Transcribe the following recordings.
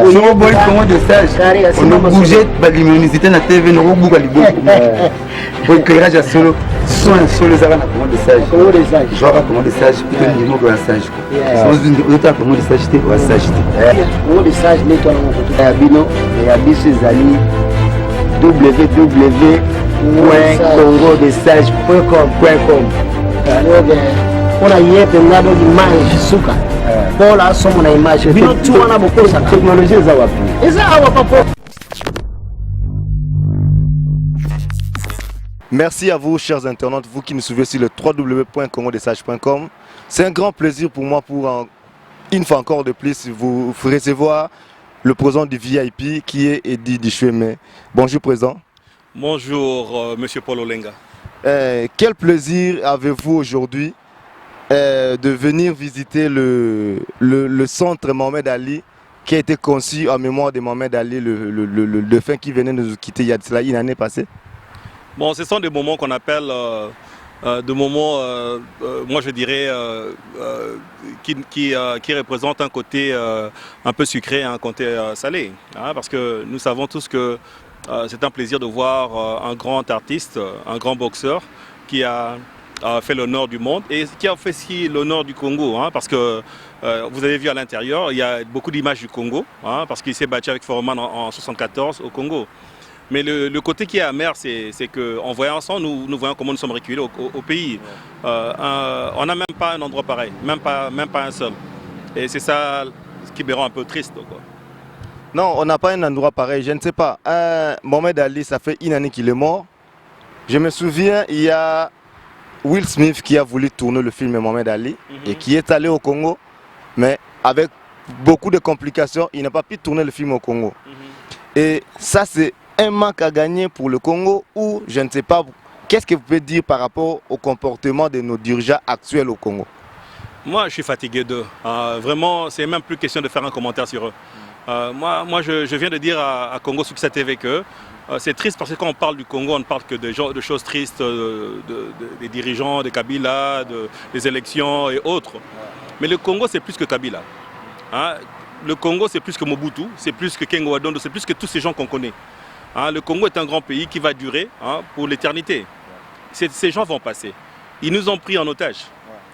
Soko boy Congo de sage. On a bougé par l'immunité na TV no buka liboko. Boy éclairage à solo. Soin solo ça na Congo de sage. Congo de sage. Joie Congo de sage pour le niveau de sage. Sans une autre Congo de sage te wa sage. Congo de sage ne to na moto ya bino ya biso zali www.congodesage.com. On a hier pendant l'image suka. Paul a son image. Bino tu wana bokosa technologie za wapi. Eza awa papa. Merci à vous, chers internautes, vous qui nous suivez sur le www.congodesage.com. C'est un grand plaisir pour moi, une fois encore de plus, vous recevoir le président du VIP qui est Eddie Dichoueme. Bonjour, président. Bonjour, monsieur Paul Olenga. Quel plaisir avez-vous aujourd'hui de venir visiter le centre Mohamed Ali qui a été conçu en mémoire de Mohamed Ali, le défunt qui venait nous quitter il y a de cela une année passée? Bon, ce sont des moments qu'on appelle des moments, moi je dirais, qui représentent un côté un peu sucré et un côté salé. Hein, parce que nous savons tous que c'est un plaisir de voir un grand artiste, un grand boxeur qui a fait l'honneur du monde et qui a fait aussi l'honneur du Congo. Hein, parce que vous avez vu à l'intérieur, il y a beaucoup d'images du Congo, hein, parce qu'il s'est battu avec Foreman en 1974 au Congo. Mais le côté qui est amer, c'est qu'en voyant ça, nous voyons comment nous sommes reculés au pays. On n'a même pas un endroit pareil, même pas un seul. Et c'est ça qui me rend un peu triste, quoi. Non, on n'a pas un endroit pareil, je ne sais pas. Mohamed Ali, ça fait une année qu'il est mort. Je me souviens, il y a Will Smith qui a voulu tourner le film Mohamed Ali et qui est allé au Congo, mais avec beaucoup de complications, il n'a pas pu tourner le film au Congo. Et ça, c'est un manque à gagner pour le Congo ou je ne sais pas. Qu'est-ce que vous pouvez dire par rapport au comportement de nos dirigeants actuels au Congo? Moi, je suis fatigué d'eux. Vraiment, c'est même plus question de faire un commentaire sur eux. Moi je viens de dire à Congo Succès TV que c'est triste parce que quand on parle du Congo, on ne parle que de choses tristes, des dirigeants, de Kabila, des élections et autres. Mais le Congo, c'est plus que Kabila. Hein? Le Congo, c'est plus que Mobutu, c'est plus que Kengo Adondo, c'est plus que tous ces gens qu'on connaît. Hein, le Congo est un grand pays qui va durer, hein, pour l'éternité. Ces gens vont passer. Ils nous ont pris en otage.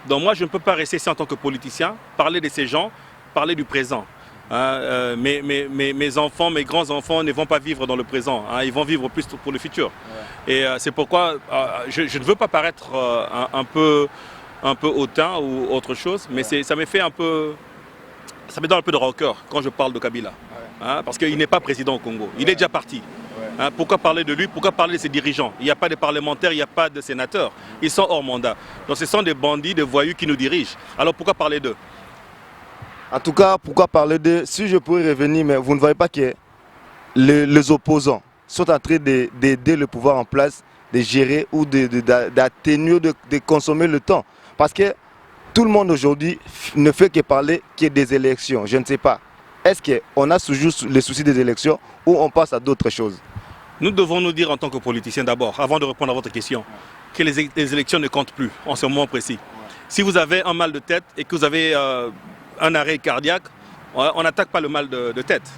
Donc moi, je ne peux pas rester ici en tant que politicien, parler de ces gens, parler du présent. Hein, mes enfants, mes grands-enfants ne vont pas vivre dans le présent. Hein, ils vont vivre plus pour le futur. Et c'est pourquoi je ne veux pas paraître un peu hautain ou autre chose, mais ça me fait un peu... Ça me donne un peu de rancœur quand je parle de Kabila. Hein, parce qu'il n'est pas président au Congo. Il est déjà parti. Hein, pourquoi parler de lui? Pourquoi parler de ses dirigeants? Il n'y a pas de parlementaires, il n'y a pas de sénateurs. Ils sont hors mandat. Donc ce sont des bandits, des voyous qui nous dirigent. Alors pourquoi parler d'eux? En tout cas, pourquoi parler d'eux? Si je pourrais revenir, mais vous ne voyez pas que les opposants sont en train d'aider le pouvoir en place, de gérer ou d'atténuer, de consommer le temps. Parce que tout le monde aujourd'hui ne fait que parler des élections. Je ne sais pas. Est-ce qu'on a toujours les soucis des élections ou on passe à d'autres choses? Nous devons nous dire en tant que politiciens d'abord, avant de répondre à votre question, que les élections ne comptent plus en ce moment précis. Si vous avez un mal de tête et que vous avez un arrêt cardiaque, on n'attaque pas le mal de tête.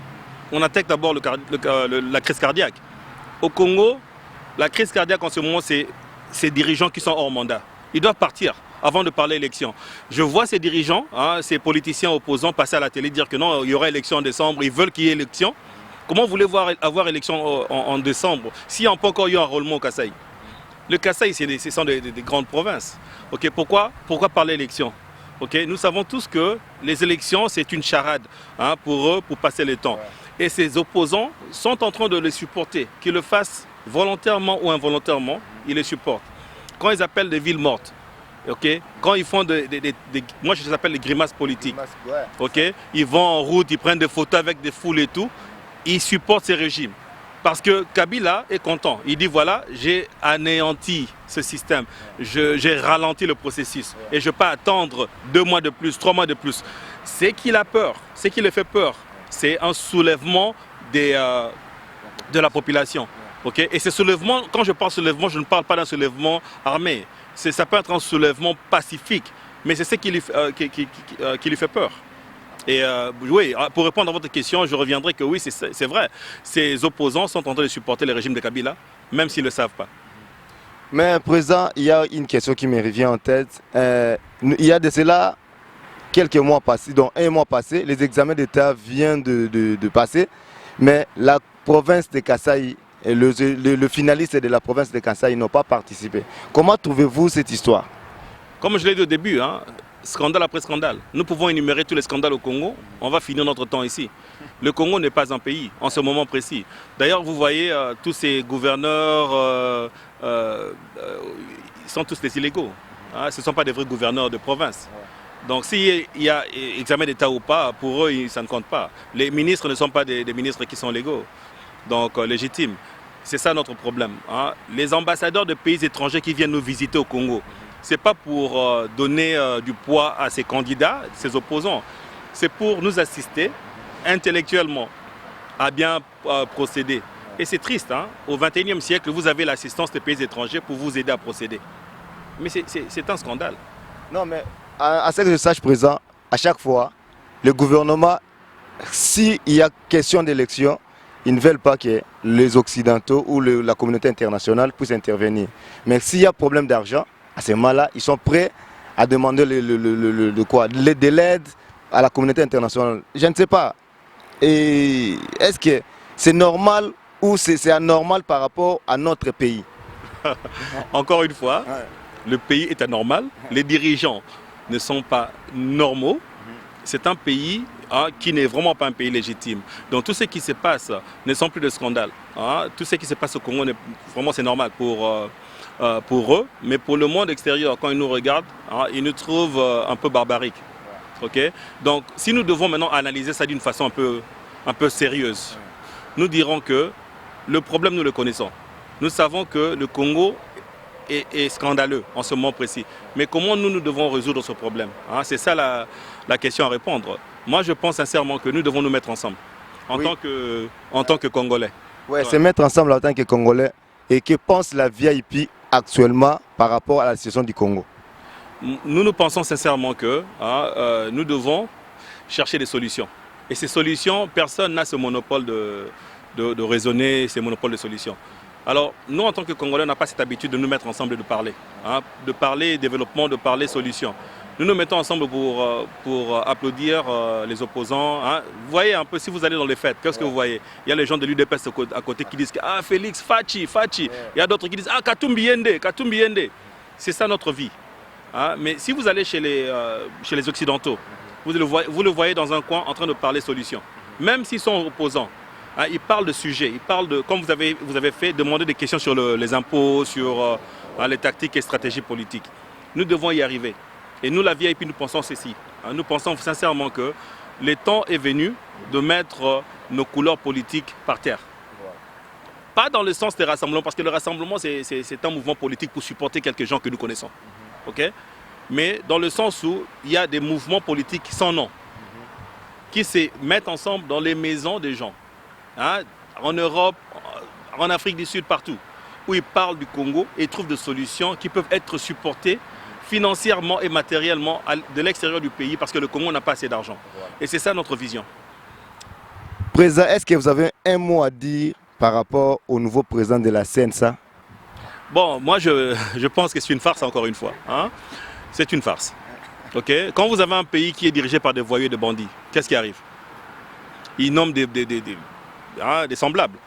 On attaque d'abord la crise cardiaque. Au Congo, la crise cardiaque en ce moment, c'est ces dirigeants qui sont hors mandat. Ils doivent partir avant de parler élection. Je vois ces dirigeants, hein, ces politiciens opposants passer à la télé dire que non, il y aura élection en décembre, ils veulent qu'il y ait élection. Comment voulez-vous avoir élection en décembre s'il n'y a pas encore eu un enrôlement au Kasaï? Le Kasaï, ce sont des grandes provinces. Okay, pourquoi parler élection? Okay, nous savons tous que les élections, c'est une charade, hein, pour eux, pour passer le temps. Et ces opposants sont en train de les supporter. Qu'ils le fassent volontairement ou involontairement, ils les supportent. Quand ils appellent des villes mortes, okay, quand ils font moi je les appelle les grimaces politiques, okay, ils vont en route, ils prennent des photos avec des foules et tout, ils supportent ces régimes. Parce que Kabila est content. Il dit voilà, j'ai anéanti ce système, j'ai ralenti le processus et je ne peux pas attendre 2 mois de plus, 3 mois de plus. C'est qu'il a peur, c'est qu'il le fait peur. C'est un soulèvement de la population. Okay? Et ce soulèvement, quand je parle soulèvement, je ne parle pas d'un soulèvement armé. Ça peut être un soulèvement pacifique, mais c'est ce qui lui fait peur. Et oui, pour répondre à votre question, je reviendrai que oui, c'est vrai. Ces opposants sont en train de supporter le régime de Kabila, même s'ils ne le savent pas. Mais président, il y a une question qui me revient en tête. Il y a de cela quelques mois passés, donc un mois passé, les examens d'État viennent de passer, mais la province de Kasaï, le finaliste de la province de Kasaï n'ont pas participé. Comment trouvez-vous cette histoire? Comme je l'ai dit au début, hein, scandale après scandale. Nous pouvons énumérer tous les scandales au Congo, on va finir notre temps ici. Le Congo n'est pas un pays en ce moment précis. D'ailleurs, vous voyez, tous ces gouverneurs, ils sont tous des illégaux. Hein, ce ne sont pas des vrais gouverneurs de province. Donc s'il y a examen d'État ou pas, pour eux, ça ne compte pas. Les ministres ne sont pas des ministres qui sont légaux, donc légitimes. C'est ça notre problème. Hein. Les ambassadeurs de pays étrangers qui viennent nous visiter au Congo, ce n'est pas pour donner du poids à ces candidats, ces opposants. C'est pour nous assister intellectuellement à bien procéder. Et c'est triste, hein. Au XXIe siècle, vous avez l'assistance des pays étrangers pour vous aider à procéder. Mais c'est un scandale. Non, mais à ce que je sache, président, à chaque fois, le gouvernement, s'il y a question d'élection, ils ne veulent pas que les Occidentaux ou la communauté internationale puissent intervenir. Mais s'il y a problème d'argent, à ce moment-là, ils sont prêts à demander de l'aide à la communauté internationale. Je ne sais pas. Et est-ce que c'est normal ou c'est anormal par rapport à notre pays? Encore une fois, le pays est anormal. Les dirigeants ne sont pas normaux. C'est un pays qui n'est vraiment pas un pays légitime. Donc tout ce qui se passe ne sont plus de scandales. Tout ce qui se passe au Congo, vraiment c'est normal pour eux. Mais pour le monde extérieur, quand ils nous regardent, ils nous trouvent un peu barbariques. Okay? Donc si nous devons maintenant analyser ça d'une façon un peu sérieuse, nous dirons que le problème, nous le connaissons. Nous savons que le Congo est scandaleux en ce moment précis. Mais comment nous devons résoudre ce problème? C'est ça la question à répondre. Moi, je pense sincèrement que nous devons nous mettre ensemble en tant que Congolais. Ouais, se mettre ensemble en tant que Congolais. Et que pense la VIP actuellement par rapport à la situation du Congo? Nous pensons sincèrement que nous devons chercher des solutions. Et ces solutions, personne n'a ce monopole de raisonner, ces monopoles de solutions. Alors, nous, en tant que Congolais, on n'a pas cette habitude de nous mettre ensemble et de parler. De parler développement, de parler solutions. Nous nous mettons ensemble pour applaudir les opposants. Vous voyez un peu, si vous allez dans les fêtes, qu'est-ce que vous voyez? Il y a les gens de l'UDPS à côté qui disent « Ah, Félix, Fachi. » Il y a d'autres qui disent « Ah, Katumbi Yende. » C'est ça notre vie. Mais si vous allez chez les Occidentaux, vous le voyez dans un coin en train de parler solutions. Même s'ils sont opposants. Ils parlent de sujets, ils parlent de, comme vous avez fait, demander des questions sur les impôts, sur les tactiques et stratégies politiques. Nous devons y arriver. Et nous, la VIP, nous pensons ceci. Nous pensons sincèrement que le temps est venu de mettre nos couleurs politiques par terre. Pas dans le sens des rassemblements, parce que le rassemblement, c'est un mouvement politique pour supporter quelques gens que nous connaissons. Okay? Mais dans le sens où il y a des mouvements politiques sans nom, qui se mettent ensemble dans les maisons des gens. En Europe, en Afrique du Sud, partout, où ils parlent du Congo et trouvent des solutions qui peuvent être supportées financièrement et matériellement de l'extérieur du pays parce que le Congo n'a pas assez d'argent. Et c'est ça notre vision. Président, est-ce que vous avez un mot à dire par rapport au nouveau président de la CNSA? Bon, moi je pense que c'est une farce encore une fois. C'est une farce. Okay? Quand vous avez un pays qui est dirigé par des voyous et des bandits, qu'est-ce qui arrive? Ils nomment des semblables.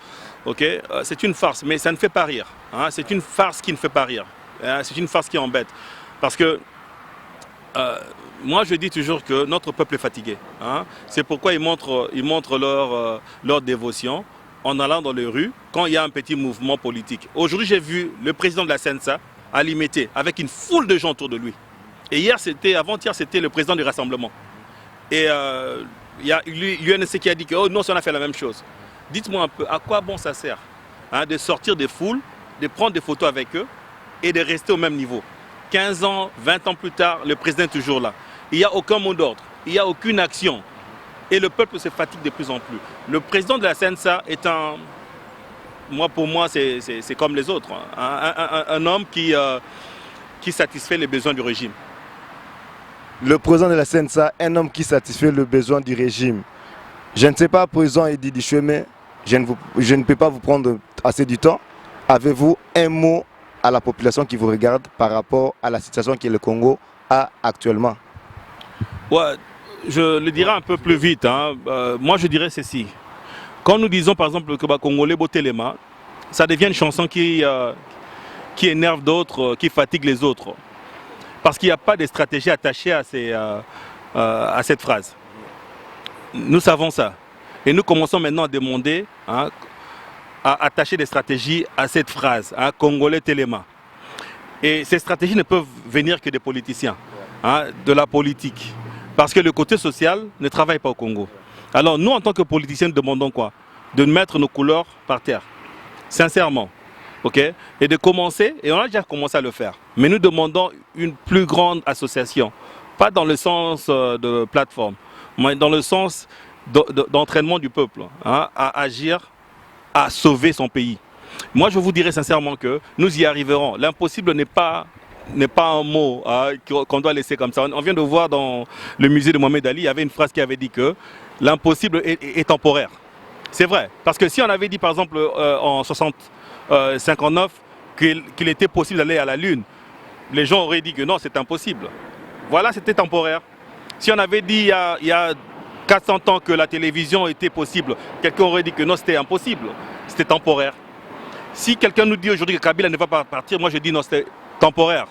Okay? C'est une farce, mais ça ne fait pas rire. C'est une farce qui ne fait pas rire. C'est une farce qui embête. Parce que moi je dis toujours que notre peuple est fatigué. C'est pourquoi ils montrent leur dévotion en allant dans les rues quand il y a un petit mouvement politique. Aujourd'hui j'ai vu le président de la CNSA à Limité avec une foule de gens autour de lui. Et avant-hier c'était le président du rassemblement. Et il y a l'UNC qui a dit que oh, non, on a fait la même chose. Dites-moi un peu, à quoi bon ça sert de sortir des foules, de prendre des photos avec eux et de rester au même niveau. 15 ans, 20 ans plus tard, le président est toujours là. Il n'y a aucun mot d'ordre, il n'y a aucune action. Et le peuple se fatigue de plus en plus. Le président de la CNSA est pour moi, c'est comme les autres. Un homme qui satisfait les besoins du régime. le président de la CNSA, un homme qui satisfait le besoin du régime. Je ne sais pas, président Eddy Dichweme, je ne peux pas vous prendre assez du temps. Avez-vous un mot à la population qui vous regarde par rapport à la situation que le Congo a actuellement? Ouais, je le dirai un peu plus vite. Hein. Moi, je dirais ceci. Quand nous disons par exemple que Congolais Botelema, ça devient une chanson qui énerve d'autres, qui fatigue les autres. Parce qu'il n'y a pas de stratégie attachée à cette phrase. Nous savons ça. Et nous commençons maintenant à demander, hein, à attacher des stratégies à cette phrase, hein, Congolais Téléma. Et ces stratégies ne peuvent venir que des politiciens, hein, de la politique. Parce que le côté social ne travaille pas au Congo. Alors nous, en tant que politiciens, nous demandons quoi? De mettre nos couleurs par terre, sincèrement. Okay? Et de commencer, et on a déjà commencé à le faire, mais nous demandons une plus grande association, pas dans le sens de plateforme, mais dans le sens d'entraînement du peuple, hein, à agir, à sauver son pays. Moi, je vous dirais sincèrement que nous y arriverons. L'impossible n'est pas un mot, hein, qu'on doit laisser comme ça. On vient de voir dans le musée de Mohamed Ali, il y avait une phrase qui avait dit que l'impossible est temporaire. C'est vrai, parce que si on avait dit par exemple en 59 qu'il était possible d'aller à la Lune, les gens auraient dit que non, c'est impossible. Voilà, c'était temporaire. Si on avait dit il y a 400 ans que la télévision était possible, quelqu'un aurait dit que non, c'était impossible. C'était temporaire. Si quelqu'un nous dit aujourd'hui que Kabila ne va pas partir, moi je dis non, c'était temporaire.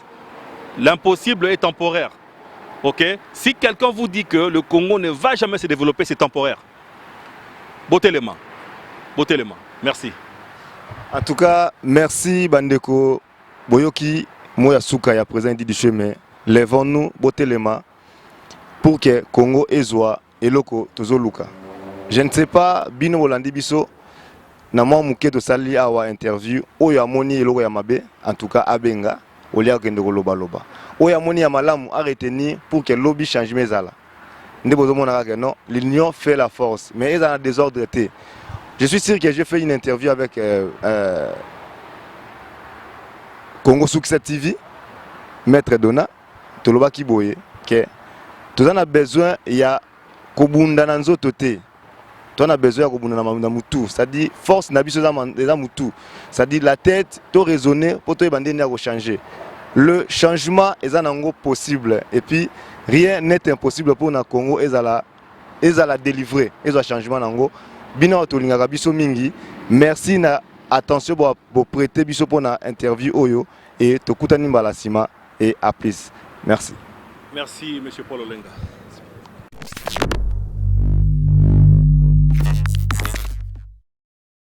L'impossible est temporaire. Okay? Si quelqu'un vous dit que le Congo ne va jamais se développer, c'est temporaire. Bottez les mains. Bottez les mains. Merci. En tout cas, merci Bandeko. Boyoki, Moya Souka, ya président Eddy Dichweme. Lèvons-nous, bottez les mains pour que Congo ezwa eloko tozoluka. Je ne sais pas, Bino Olandi Biso, na mwa muke to sali awa interview, oyo amoni eloko ya mabe, en tout cas abenga, olia kende ko loba loba. Oyo amoni ya malamu a retenir pour que lobby change mezala. Nde bozomona que non, l'union fait la force, mais ils ont un désordre. Je suis sûr que j'ai fait une interview avec Congo Success TV, Maître Dona, Toloba Kiboye, que tu as besoin, il y a Kobunda Nanzo Tote. Tu as besoin de Kobunda Namutu, c'est-à-dire force Nabiso Namutu, c'est-à-dire la tête, tu raisonner pour te changer. Le changement est possible et puis rien n'est impossible pour le Congo et à la délivrer et à changement nango bino tolinga biso mingi. Merci na attention pour prêter biso pour na interview oyo et tokutani mbala sima et à plus. Merci. Merci monsieur Paul Olenga.